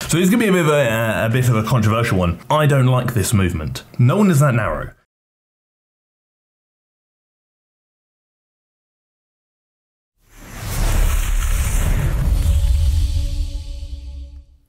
So this is going to be a bit of a controversial one. I don't like this movement. No one is that narrow.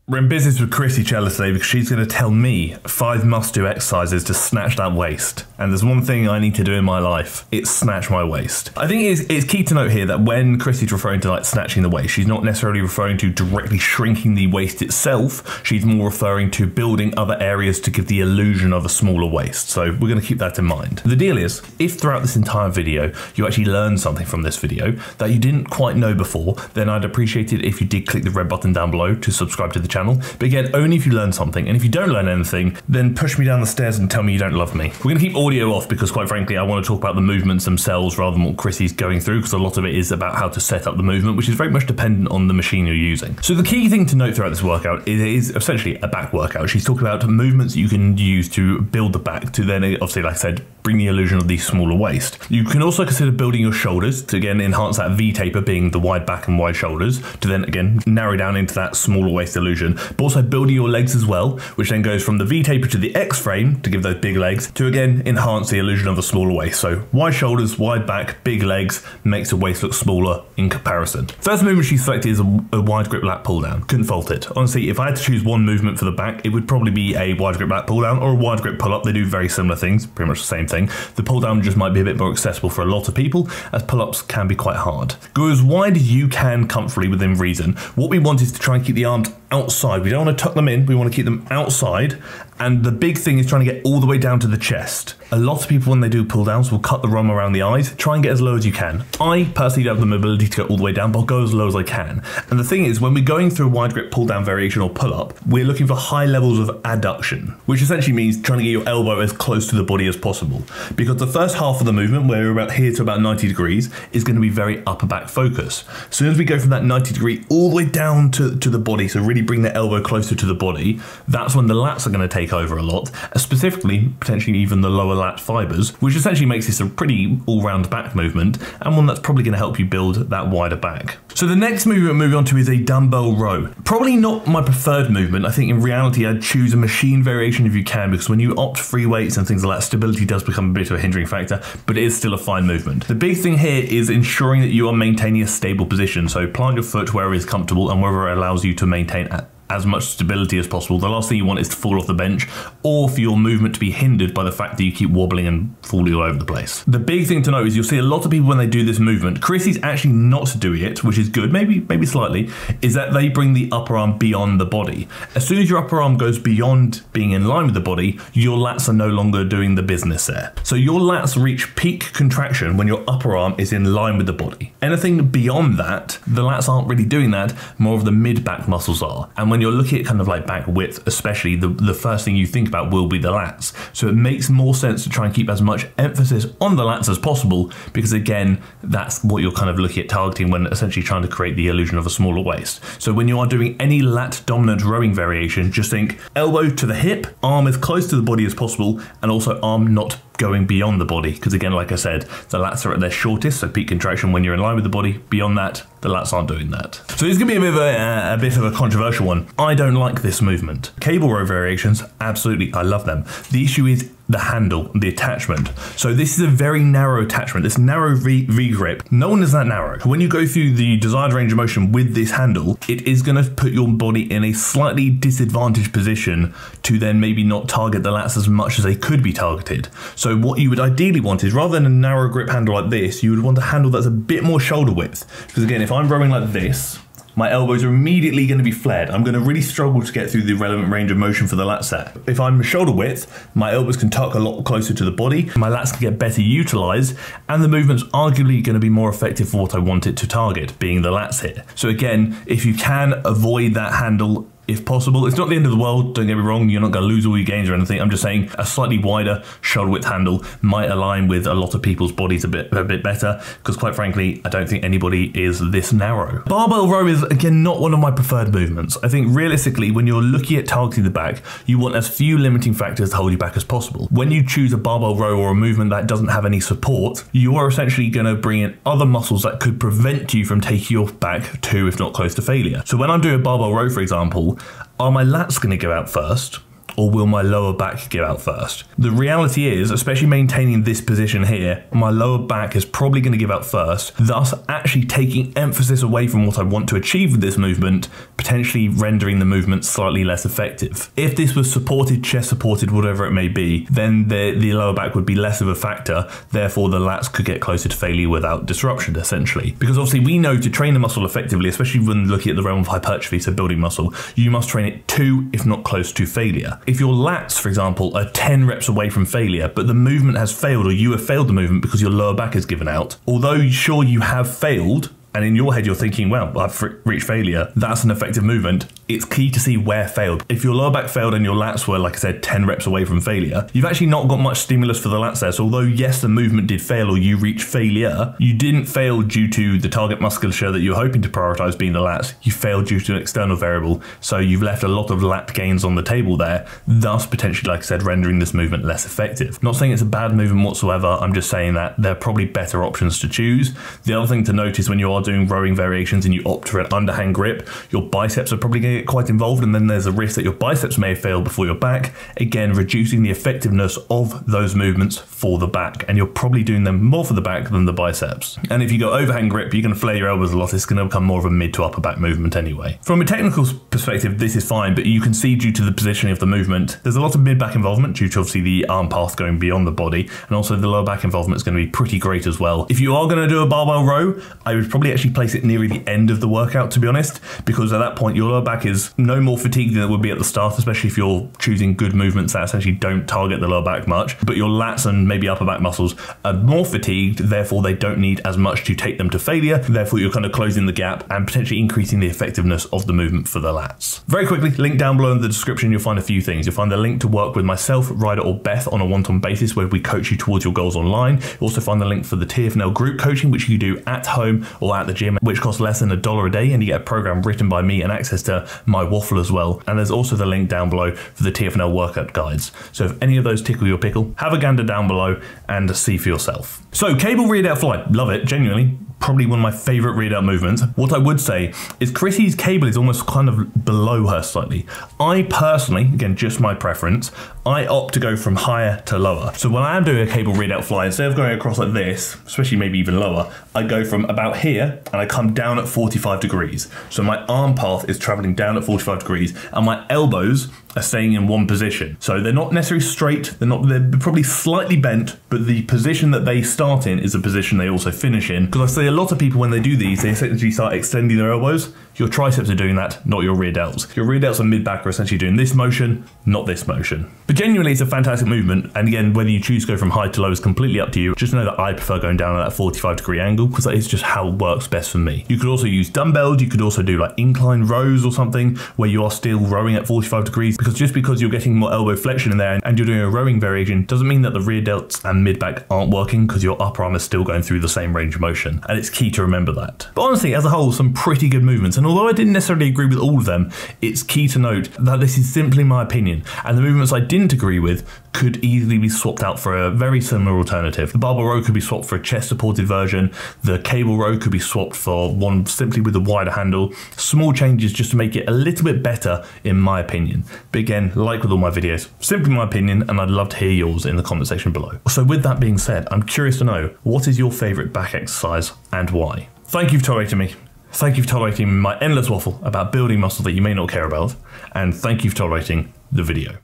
We're in business with Krissy Cela today because she's going to tell me 5 must-do exercises to snatch that waist. And there's one thing I need to do in my life. It's snatch my waist. I think it's key to note here that when Krissy's referring to like snatching the waist, she's not necessarily referring to directly shrinking the waist itself. She's more referring to building other areas to give the illusion of a smaller waist. So we're going to keep that in mind. The deal is, if throughout this entire video, you actually learned something from this video that you didn't quite know before, then I'd appreciate it if you did click the red button down below to subscribe to the channel. But again, only if you learn something. And if you don't learn anything, then push me down the stairs and tell me you don't love me. We're going to keep audio off because quite frankly, I want to talk about the movements themselves rather than what Krissy's going through, because a lot of it is about how to set up the movement, which is very much dependent on the machine you're using. So the key thing to note throughout this workout is essentially a back workout. She's talking about movements you can use to build the back to then, obviously, like I said, bring the illusion of the smaller waist. You can also consider building your shoulders to again enhance that V taper, being the wide back and wide shoulders, to then again narrow down into that smaller waist illusion, but also building your legs as well, which then goes from the V taper to the X frame to give those big legs to again enhance the illusion of a smaller waist. So wide shoulders, wide back, big legs makes the waist look smaller in comparison. First movement she selected is a wide grip lat pull down. Couldn't fault it. Honestly, if I had to choose one movement for the back, it would probably be a wide grip lat pull down or a wide grip pull up. They do very similar things, pretty much the same thing. The pull down just might be a bit more accessible for a lot of people, as pull-ups can be quite hard. Go as wide as you can comfortably within reason. What we want is to try and keep the arms outside. We don't want to tuck them in, we want to keep them outside. And the big thing is trying to get all the way down to the chest. A lot of people when they do pull downs will cut the run around the eyes. Try and get as low as you can. I personally don't have the mobility to go all the way down, but I'll go as low as I can. And the thing is, when we're going through a wide grip pull down variation or pull up, we're looking for high levels of adduction, which essentially means trying to get your elbow as close to the body as possible. Because the first half of the movement, where we're about here to about 90 degrees, is going to be very upper back focus. As soon as we go from that 90 degree all the way down to the body, so really bring the elbow closer to the body, that's when the lats are going to take over a lot, specifically potentially even the lower lat fibers, which essentially makes this a pretty all-round back movement and one that's probably going to help you build that wider back. So the next movement we're moving on to is a dumbbell row. Probably not my preferred movement. I think in reality I'd choose a machine variation if you can, because when you opt free weights and things like that, stability does become a bit of a hindering factor, but it is still a fine movement. The big thing here is ensuring that you are maintaining a stable position. So plant your foot wherever is comfortable and wherever it allows you to maintain as much stability as possible. The last thing you want is to fall off the bench or for your movement to be hindered by the fact that you keep wobbling and falling all over the place. The big thing to note is you'll see a lot of people when they do this movement, Krissy's actually not doing it, which is good, maybe slightly, is that they bring the upper arm beyond the body. As soon as your upper arm goes beyond being in line with the body, your lats are no longer doing the business there. So your lats reach peak contraction when your upper arm is in line with the body. Anything beyond that, the lats aren't really doing that, more of the mid-back muscles are. And when you're looking at kind of like back width, especially, the first thing you think about will be the lats. So it makes more sense to try and keep as much emphasis on the lats as possible, because again, that's what you're kind of looking at targeting when essentially trying to create the illusion of a smaller waist. So when you are doing any lat dominant rowing variation, just think elbow to the hip, arm as close to the body as possible, and also arm not going beyond the body, because again, like I said, the lats are at their shortest, so peak contraction when you're in line with the body. Beyond that, the lats aren't doing that. So this is going to be a bit of a controversial one. I don't like this movement. Cable row variations, absolutely, I love them. The issue is the handle, the attachment. So this is a very narrow attachment, this narrow V grip. No one is that narrow. When you go through the desired range of motion with this handle, it is going to put your body in a slightly disadvantaged position to then maybe not target the lats as much as they could be targeted. So what you would ideally want is, rather than a narrow grip handle like this, you would want a handle that's a bit more shoulder width. Because again, if I'm rowing like this, my elbows are immediately going to be flared. I'm going to really struggle to get through the relevant range of motion for the lat set. If I'm shoulder width, my elbows can tuck a lot closer to the body, my lats can get better utilized, and the movement's arguably going to be more effective for what I want it to target, being the lats here. So again, if you can avoid that handle if possible. It's not the end of the world, don't get me wrong, you're not going to lose all your gains or anything. I'm just saying a slightly wider shoulder width handle might align with a lot of people's bodies a bit better, because quite frankly, I don't think anybody is this narrow. Barbell row is, again, not one of my preferred movements. I think realistically, when you're looking at targeting the back, you want as few limiting factors to hold you back as possible. When you choose a barbell row or a movement that doesn't have any support, you are essentially going to bring in other muscles that could prevent you from taking your back to, if not close to, failure. So when I'm doing a barbell row, for example, muscle, are my lats going to go out first? Or will my lower back give out first? The reality is, especially maintaining this position here, my lower back is probably going to give out first, thus actually taking emphasis away from what I want to achieve with this movement, potentially rendering the movement slightly less effective. If this was supported, chest supported, whatever it may be, then the lower back would be less of a factor, therefore the lats could get closer to failure without disruption, essentially. Because obviously we know to train a muscle effectively, especially when looking at the realm of hypertrophy, so building muscle, you must train it to, if not close to, failure. If your lats, for example, are 10 reps away from failure, but the movement has failed, or you have failed the movement because your lower back is given out, although sure you have failed, and in your head you're thinking, well, I've reached failure, that's an effective movement, it's key to see where failed. If your lower back failed and your lats were, like I said, 10 reps away from failure, you've actually not got much stimulus for the lats there. So although yes, the movement did fail or you reached failure, you didn't fail due to the target musculature that you're hoping to prioritize being the lats, you failed due to an external variable. So you've left a lot of lat gains on the table there, thus potentially, like I said, rendering this movement less effective. Not saying it's a bad movement whatsoever, I'm just saying that there are probably better options to choose. The other thing to notice when you are doing rowing variations and you opt for an underhand grip, your biceps are probably going to get quite involved, and then there's a risk that your biceps may fail before your back, again reducing the effectiveness of those movements for the back, and you're probably doing them more for the back than the biceps. And if you go overhand grip, you're going to flare your elbows a lot, it's going to become more of a mid to upper back movement anyway. From a technical perspective, this is fine, but you can see due to the positioning of the movement, there's a lot of mid back involvement due to obviously the arm path going beyond the body, and also the lower back involvement is going to be pretty great as well. If you are going to do a barbell row, I would probably actually place it near the end of the workout, to be honest, because at that point your lower back is no more fatigued than it would be at the start, especially if you're choosing good movements that essentially don't target the lower back much, but your lats and maybe upper back muscles are more fatigued, therefore they don't need as much to take them to failure, therefore you're kind of closing the gap and potentially increasing the effectiveness of the movement for the lats. Very quickly, link down below in the description, you'll find a few things. You'll find the link to work with myself, Ryder or Beth on a one-to-one basis where we coach you towards your goals online. You'll also find the link for the TFNL group coaching, which you do at home or at the gym, which costs less than $1 a day, and you get a program written by me and access to my waffle as well. And there's also the link down below for the TFNL workout guides. So if any of those tickle your pickle, have a gander down below and see for yourself. So cable read out fly, love it, genuinely. Probably one of my favorite read out movements. What I would say is Krissy's cable is almost kind of below her slightly. I personally, again, just my preference, I opt to go from higher to lower. So when I am doing a cable read out fly, instead of going across like this, especially maybe even lower, I go from about here and I come down at 45 degrees. So my arm path is traveling down at 45 degrees and my elbows are staying in one position. So they're not necessarily straight, they're probably slightly bent, but the position that they start in is the position they also finish in. Because I see a lot of people when they do these, they essentially start extending their elbows. Your triceps are doing that, not your rear delts. Your rear delts and mid back are essentially doing this motion, not this motion. But genuinely, it's a fantastic movement. And again, whether you choose to go from high to low is completely up to you. Just know that I prefer going down at that 45-degree angle because that is just how it works best for me. You could also use dumbbells. You could also do like incline rows or something where you are still rowing at 45 degrees, because just because you're getting more elbow flexion in there and you're doing a rowing variation doesn't mean that the rear delts and mid back aren't working, because your upper arm is still going through the same range of motion. And it's key to remember that. But honestly, as a whole, some pretty good movements. And although I didn't necessarily agree with all of them, it's key to note that this is simply my opinion. And the movements I didn't agree with could easily be swapped out for a very similar alternative. The barbell row could be swapped for a chest supported version. The cable row could be swapped for one simply with a wider handle. Small changes just to make it a little bit better in my opinion. But again, like with all my videos, simply my opinion, and I'd love to hear yours in the comment section below. So with that being said, I'm curious to know, what is your favorite back exercise and why? Thank you for tolerating me. Thank you for tolerating my endless waffle about building muscle that you may not care about. And thank you for tolerating the video.